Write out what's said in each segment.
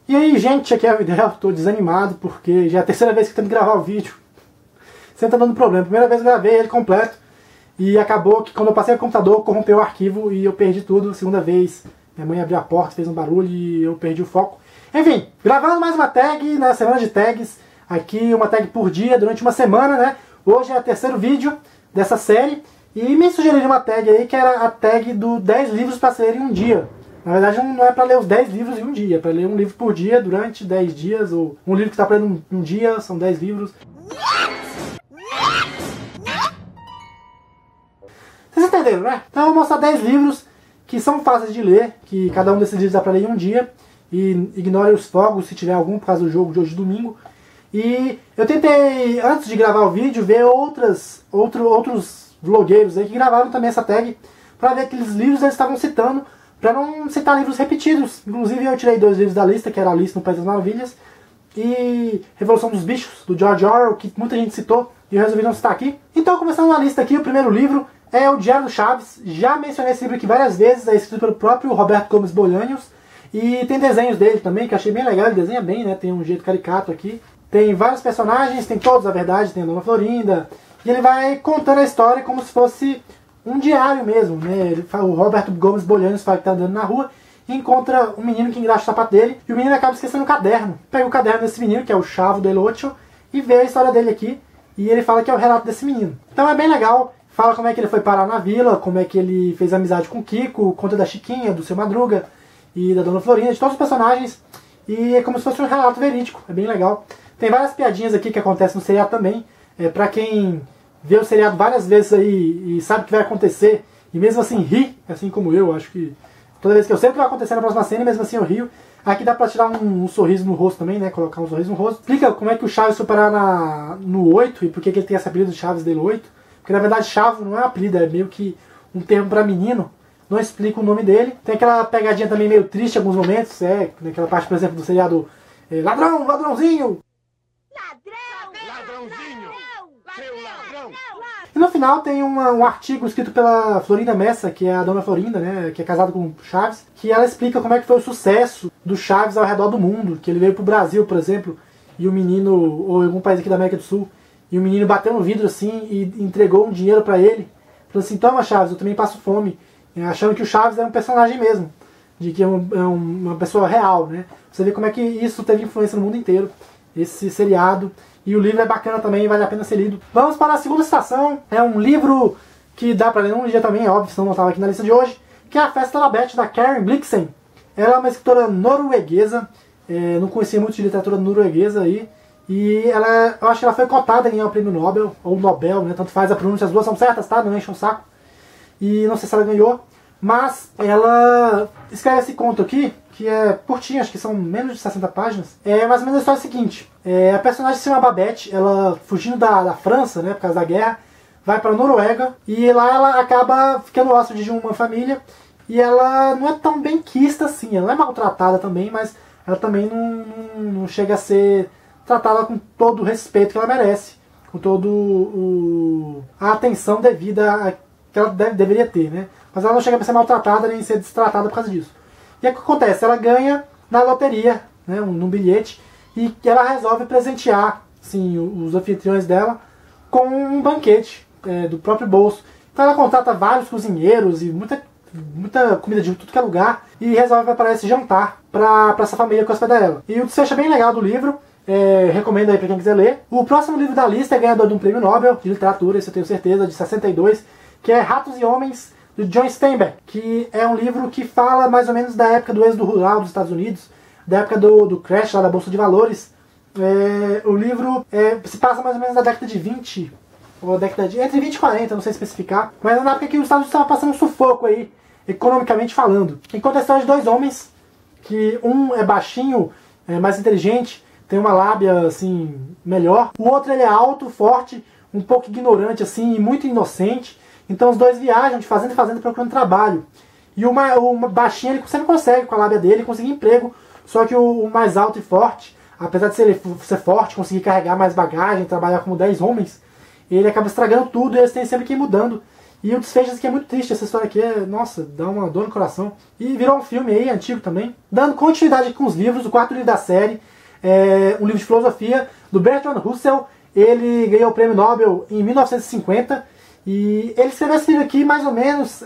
E aí, gente, aqui é o Videl, tô desanimado porque já é a terceira vez que eu tento gravar o vídeo. Sempre tá dando problema. Primeira vez eu gravei ele completo e acabou que quando eu passei o computador corrompeu o arquivo e eu perdi tudo. Segunda vez, minha mãe abriu a porta, fez um barulho e eu perdi o foco. Enfim, gravando mais uma tag na semana de tags. Aqui uma tag por dia durante uma semana, né? Hoje é o terceiro vídeo dessa série e me sugeriram uma tag aí que era a tag do 10 livros para ler em um dia. Na verdade não é para ler os 10 livros em um dia, é para ler um livro por dia durante 10 dias, ou um livro que está para ler um dia, são 10 livros. Vocês entenderam, né? Então eu vou mostrar 10 livros que são fáceis de ler, que cada um desses livros dá para ler em um dia, e ignore os fogos se tiver algum por causa do jogo de hoje domingo. E eu tentei, antes de gravar o vídeo, ver outros vlogueiros aí que gravaram também essa tag, para ver aqueles livros eles estavam citando, para não citar livros repetidos. Inclusive eu tirei 2 livros da lista, que era Alice no País das Maravilhas e Revolução dos Bichos, do George Orwell, que muita gente citou e eu resolvi não citar aqui. Então, começando a lista aqui, o primeiro livro é o Diário do Chaves. Já mencionei esse livro aqui várias vezes, é escrito pelo próprio Roberto Gomes Bolanhos e tem desenhos dele também, que eu achei bem legal, ele desenha bem, né? Tem um jeito caricato aqui. Tem vários personagens, tem todos, na verdade, tem a Dona Florinda, e ele vai contando a história como se fosse um diário mesmo, né? O Roberto Gomes Bolanhos fala que tá andando na rua e encontra um menino que engraxa o sapato dele, e o menino acaba esquecendo o caderno. Pega o caderno desse menino, que é o Chavo del Ocho, e vê a história dele aqui, e ele fala que é o relato desse menino. Então é bem legal, fala como é que ele foi parar na vila, como é que ele fez amizade com o Kiko, conta da Chiquinha, do Seu Madruga, e da Dona Florinda, de todos os personagens, e é como se fosse um relato verídico, é bem legal. Tem várias piadinhas aqui que acontecem no seriado também, pra quem vê o seriado várias vezes aí e sabe o que vai acontecer, e mesmo assim ri, assim como eu, acho que toda vez que eu sei o que vai acontecer na próxima cena, mesmo assim eu rio. Aqui dá pra tirar um sorriso no rosto também, né, colocar um sorriso no rosto. Explica como é que o Chaves foi parar no 8 e por que ele tem esse apelido de Chaves del 8, porque na verdade Chavo não é um apelido, é meio que um termo pra menino, não explica o nome dele. Tem aquela pegadinha também meio triste em alguns momentos, naquela parte, por exemplo, do seriado Ladrão, ladrãozinho! Ladrãozinho! Seu ladrão! E no final tem um artigo escrito pela Florinda Messa, que é a Dona Florinda, né, que é casada com o Chaves, que ela explica como é que foi o sucesso do Chaves ao redor do mundo, que ele veio pro Brasil, por exemplo, e o menino, ou em algum país aqui da América do Sul, e o menino bateu no vidro assim e entregou um dinheiro pra ele, falou assim: toma Chaves, eu também passo fome, achando que o Chaves era um personagem mesmo, de que é uma pessoa real, né. Você vê como é que isso teve influência no mundo inteiro, esse seriado. E o livro é bacana também, vale a pena ser lido. Vamos para a segunda citação. É um livro que dá para ler num dia também, é óbvio, senão não estava aqui na lista de hoje, que é A Festa da Beth, da Karen Blixen. Ela é uma escritora norueguesa, não conhecia muito de literatura norueguesa aí, e eu acho que ela foi cotada em ganhar o prêmio Nobel, ou Nobel, né, tanto faz a pronúncia, as duas são certas, tá? Não enche um saco. E não sei se ela ganhou, mas ela escreve esse conto aqui, que é curtinho, acho que são menos de 60 páginas. É mais ou menos a história seguinte. A personagem se chama Babette, ela fugindo da França, né, por causa da guerra, vai pra Noruega, e lá ela acaba ficando hóspede de uma família, e ela não é tão bem quista assim, ela é maltratada também, mas ela também não chega a ser tratada com todo o respeito que ela merece, com todo a atenção devida que ela deveria ter, né? Mas ela não chega a ser maltratada nem ser destratada por causa disso. E aí o que acontece? Ela ganha na loteria, né, num bilhete, e ela resolve presentear assim, os anfitriões dela com um banquete do próprio bolso. Então ela contrata vários cozinheiros e muita comida de tudo que é lugar e resolve preparar esse jantar para essa família que hospeda ela. E o desfecho é bem legal do livro, recomendo aí para quem quiser ler. O próximo livro da lista é ganhador de um prêmio Nobel de literatura, isso eu tenho certeza, de 62, que é Ratos e Homens, do John Steinbeck, que é um livro que fala mais ou menos da época do êxodo rural dos Estados Unidos, da época do crash lá da Bolsa de Valores. O livro se passa mais ou menos na década de 20, ou entre 20 e 40, não sei especificar, mas na época que os Estados Unidos estavam passando um sufoco aí, economicamente falando. Enquanto a história de 2 homens, que um é baixinho, mais inteligente, tem uma lábia assim melhor, o outro ele é alto, forte, um pouco ignorante assim, e muito inocente. Então os dois viajam de fazenda em fazenda procurando trabalho. E o baixinho ele sempre consegue, com a lábia dele, conseguir emprego. Só que o mais alto e forte, apesar de ser forte, conseguir carregar mais bagagem, trabalhar como 10 homens, ele acaba estragando tudo e eles têm sempre que ir mudando. E o desfecho aqui é muito triste, essa história aqui nossa, dá uma dor no coração. E virou um filme aí, antigo também. Dando continuidade com os livros, o quarto livro da série, um livro de filosofia, do Bertrand Russell. Ele ganhou o prêmio Nobel em 1950. E ele escreveu esse livro aqui, mais ou menos,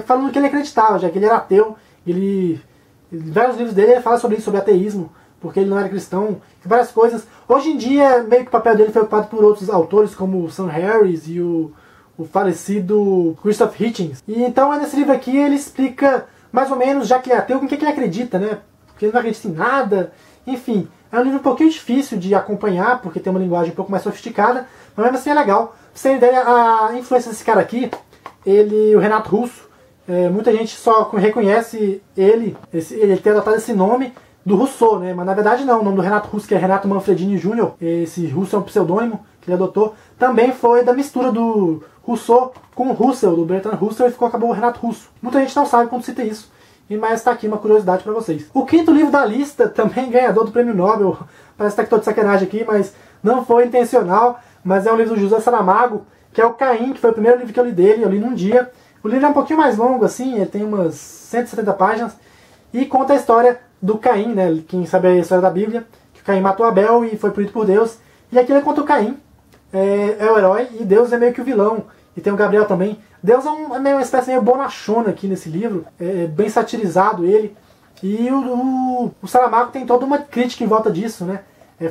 falando que ele acreditava, já que ele era ateu. Vários livros dele ele fala sobre isso, sobre ateísmo, porque ele não era cristão, várias coisas. Hoje em dia, meio que o papel dele foi ocupado por outros autores, como o Sam Harris e o falecido Christoph Hitchens. E então, nesse livro aqui, ele explica, mais ou menos, já que ele é ateu, com o que ele acredita, né? Porque ele não acredita em nada. Enfim, é um livro um pouquinho difícil de acompanhar, porque tem uma linguagem um pouco mais sofisticada, mas mesmo assim é legal. Pra você ter ideia, a influência desse cara aqui, o Renato Russo, muita gente só reconhece ele ter adotado esse nome do Rousseau, né? Mas na verdade não, o nome do Renato Russo, que é Renato Manfredini Jr., esse Russo é um pseudônimo que ele adotou, também foi da mistura do Rousseau com o Russell, do Bertrand Russell, e acabou o Renato Russo. Muita gente não sabe quando cita isso, mas está aqui uma curiosidade para vocês. O quinto livro da lista, também ganhador do prêmio Nobel, parece que estou de sacanagem aqui, mas não foi intencional, mas é um livro do José Saramago, que é o Caim, que foi o primeiro livro que eu li dele, eu li num dia. O livro é um pouquinho mais longo, assim, ele tem umas 170 páginas, e conta a história do Caim, né? Quem sabe a história da Bíblia, que o Caim matou Abel e foi punido por Deus. E aqui ele conta o Caim, é o herói, e Deus é meio que o vilão. E tem o Gabriel também. Deus é uma espécie meio bonachona aqui nesse livro, bem satirizado ele. E o Saramago tem toda uma crítica em volta disso, né?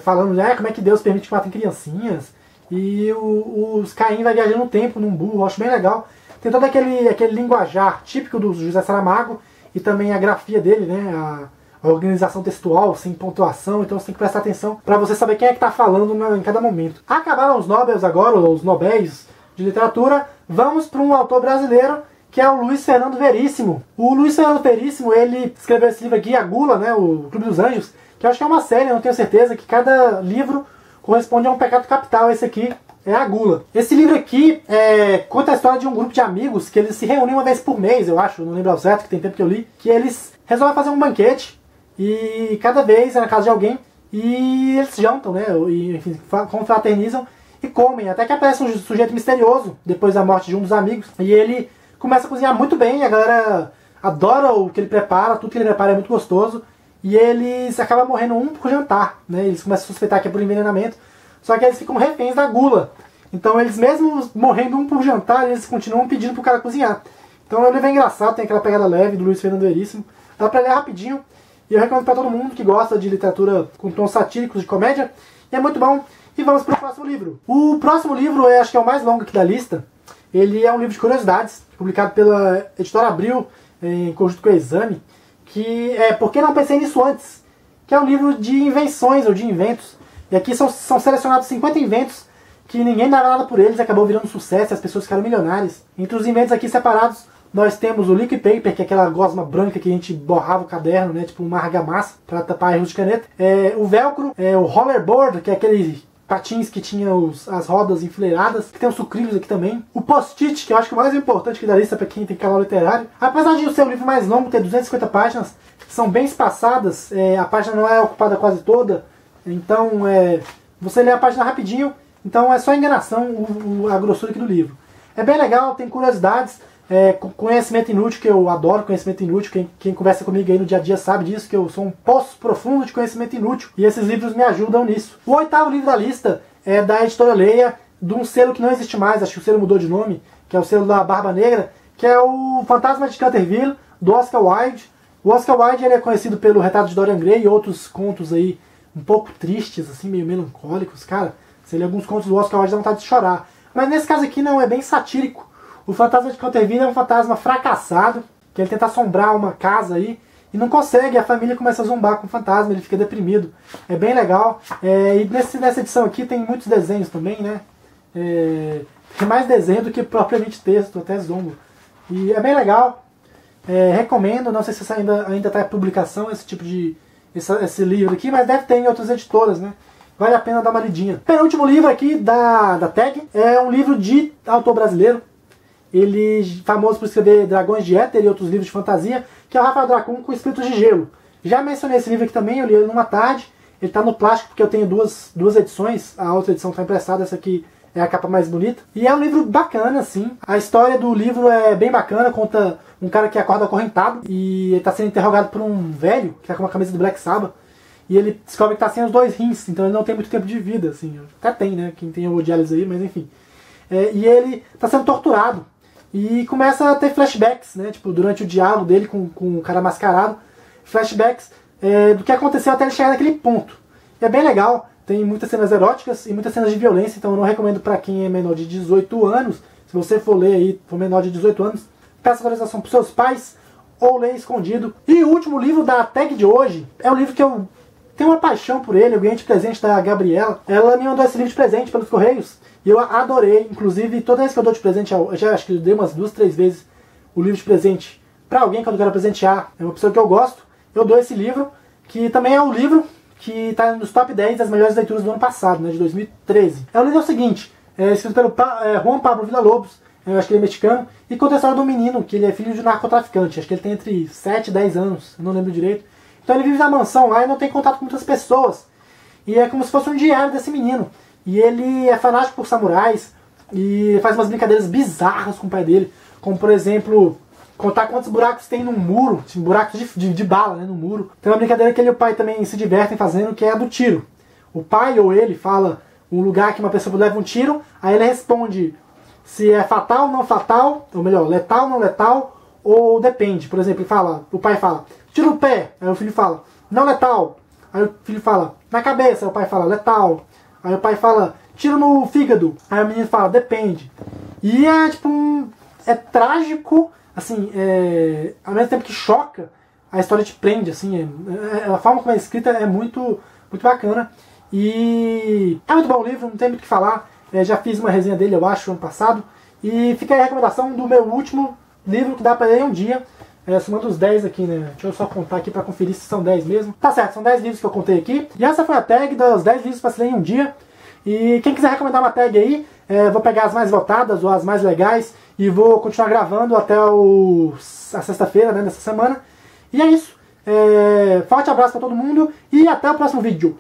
Falando, como é que Deus permite que matem criancinhas. E os Caim vai viajando no tempo, num burro, eu acho bem legal. Tem todo aquele linguajar típico do José Saramago, e também a grafia dele, né? A organização textual, sem pontuação, então você tem que prestar atenção para você saber quem é que está falando em cada momento. Acabaram os Nobels agora, os Nobéis de literatura, vamos para um autor brasileiro, que é o Luiz Fernando Veríssimo. O Luiz Fernando Veríssimo, ele escreveu esse livro aqui, A Gula, né? O Clube dos Anjos, que eu acho que é uma série, eu não tenho certeza, que cada livro corresponde a um pecado capital. Esse aqui é a gula. Esse livro aqui conta a história de um grupo de amigos que eles se reúnem uma vez por mês, eu acho, não lembro ao certo, que tem tempo que eu li, que eles resolvem fazer um banquete, e cada vez é na casa de alguém, e eles jantam, né, e, enfim, confraternizam e comem, até que aparece um sujeito misterioso, depois da morte de um dos amigos, e ele começa a cozinhar muito bem, a galera adora o que ele prepara, tudo que ele prepara é muito gostoso, e eles acabam morrendo um por jantar, né, eles começam a suspeitar que é por envenenamento, só que eles ficam reféns da gula. Então eles mesmo morrendo um por jantar, eles continuam pedindo pro cara cozinhar. Então o livro é engraçado, tem aquela pegada leve do Luiz Fernando Veríssimo. Dá pra ler rapidinho. E eu recomendo pra todo mundo que gosta de literatura com tons satíricos, de comédia. E é muito bom. E vamos pro próximo livro. O próximo livro, acho que é o mais longo aqui da lista. Ele é um livro de curiosidades, publicado pela Editora Abril, em conjunto com o Exame. Que é Por que não pensei nisso antes? Que é um livro de invenções ou de inventos. E aqui são selecionados 50 inventos que ninguém dava nada por eles, acabou virando sucesso e as pessoas ficaram milionárias. Entre os inventos aqui separados, nós temos o liquid paper, que é aquela gosma branca que a gente borrava o caderno, né, tipo uma argamassa para tapar erros de caneta. O velcro, o rollerboard, que é aquele patins que tinha as rodas enfileiradas, que tem os sucrilhos aqui também. O post-it, que eu acho que é o mais importante aqui da lista para quem tem canal literário. Apesar de ser um livro mais longo, ter 250 páginas, são bem espaçadas, a página não é ocupada quase toda, então você lê a página rapidinho, então é só enganação a grossura aqui do livro. É bem legal, tem curiosidades, conhecimento inútil, que eu adoro conhecimento inútil, quem conversa comigo aí no dia a dia sabe disso, que eu sou um poço profundo de conhecimento inútil, e esses livros me ajudam nisso. O oitavo livro da lista é da Editora Leia, de um selo que não existe mais, acho que o selo mudou de nome, que é o selo da Barba Negra, que é o Fantasma de Canterville, do Oscar Wilde. O Oscar Wilde ele é conhecido pelo Retrato de Dorian Gray e outros contos aí um pouco tristes, assim, meio melancólicos, cara. Você lê alguns contos do Oscar Wilde dá vontade de chorar. Mas nesse caso aqui não, é bem satírico. O Fantasma de Canterville é um fantasma fracassado, que ele tenta assombrar uma casa aí, e não consegue, a família começa a zombar com o fantasma, ele fica deprimido. É bem legal. E nessa edição aqui tem muitos desenhos também, né? Tem mais desenho do que propriamente texto, até zombo. E é bem legal. Recomendo, não sei se ainda está em publicação esse livro aqui, mas deve ter em outras editoras, né? Vale a pena dar uma lidinha. Penúltimo livro aqui da tag é um livro de autor brasileiro. Ele é famoso por escrever Dragões de Éter e outros livros de fantasia, que é o Rafael Dracun com Espíritos de Gelo. Já mencionei esse livro aqui também, eu li ele numa tarde. Ele está no plástico porque eu tenho duas edições, a outra edição está emprestada, essa aqui é a capa mais bonita. E é um livro bacana, assim. A história do livro é bem bacana, conta um cara que acorda acorrentado e ele tá sendo interrogado por um velho que tá com uma camisa do Black Sabbath. E ele descobre que tá sem os 2 rins, então ele não tem muito tempo de vida, assim. Até tem, né? Quem tem o diálise aí, mas enfim. E ele tá sendo torturado. E começa a ter flashbacks, né? Tipo, durante o diálogo dele com o cara mascarado. Flashbacks do que aconteceu até ele chegar naquele ponto. E é bem legal. Tem muitas cenas eróticas e muitas cenas de violência, então eu não recomendo pra quem é menor de 18 anos. Se você for ler aí, for menor de 18 anos, peça autorização pros seus pais ou leia escondido. E o último livro da tag de hoje é um livro que eu tenho uma paixão por ele. Eu ganhei de presente da Gabriela. Ela me mandou esse livro de presente pelos correios e eu adorei. Inclusive, toda vez que eu dou de presente, eu já acho que eu dei umas 2, 3 vezes o livro de presente pra alguém que eu quero presentear. É uma pessoa que eu gosto. Eu dou esse livro, que também é um livro que está nos top 10 das melhores leituras do ano passado, né, de 2013. O livro é o seguinte, é escrito pelo Juan Pablo Villalobos, eu acho que ele é mexicano, e conta a história de um menino, que ele é filho de um narcotraficante, acho que ele tem entre 7 e 10 anos, eu não lembro direito. Então ele vive na mansão lá e não tem contato com muitas pessoas, e é como se fosse um diário desse menino. E ele é fanático por samurais, e faz umas brincadeiras bizarras com o pai dele, como por exemplo, contar quantos buracos tem num muro, assim, buracos de bala, né, no muro. Tem uma brincadeira que ele e o pai também se divertem fazendo, que é a do tiro. O pai ou ele fala um lugar que uma pessoa leva um tiro, aí ele responde se é fatal ou não fatal, ou melhor, letal ou não letal, ou depende. Por exemplo, o pai fala, tira o pé, aí o filho fala, não letal. Aí o filho fala, na cabeça, aí o pai fala, letal. Aí o pai fala, tiro no fígado. Aí o menino fala, depende. E é tipo é trágico, assim, ao mesmo tempo que choca, a história te prende, assim, a forma como é escrita é muito, muito bacana. E é muito bom o livro, não tem muito o que falar. Já fiz uma resenha dele, eu acho, ano passado. E fica aí a recomendação do meu último livro que dá pra ler em um dia. Somando os 10 aqui, né? Deixa eu só contar aqui pra conferir se são 10 mesmo. Tá certo, são 10 livros que eu contei aqui. E essa foi a tag dos 10 livros pra se ler em um dia. E quem quiser recomendar uma tag aí, vou pegar as mais votadas ou as mais legais e vou continuar gravando até a sexta-feira, né, dessa semana. E é isso. Forte abraço pra todo mundo e até o próximo vídeo.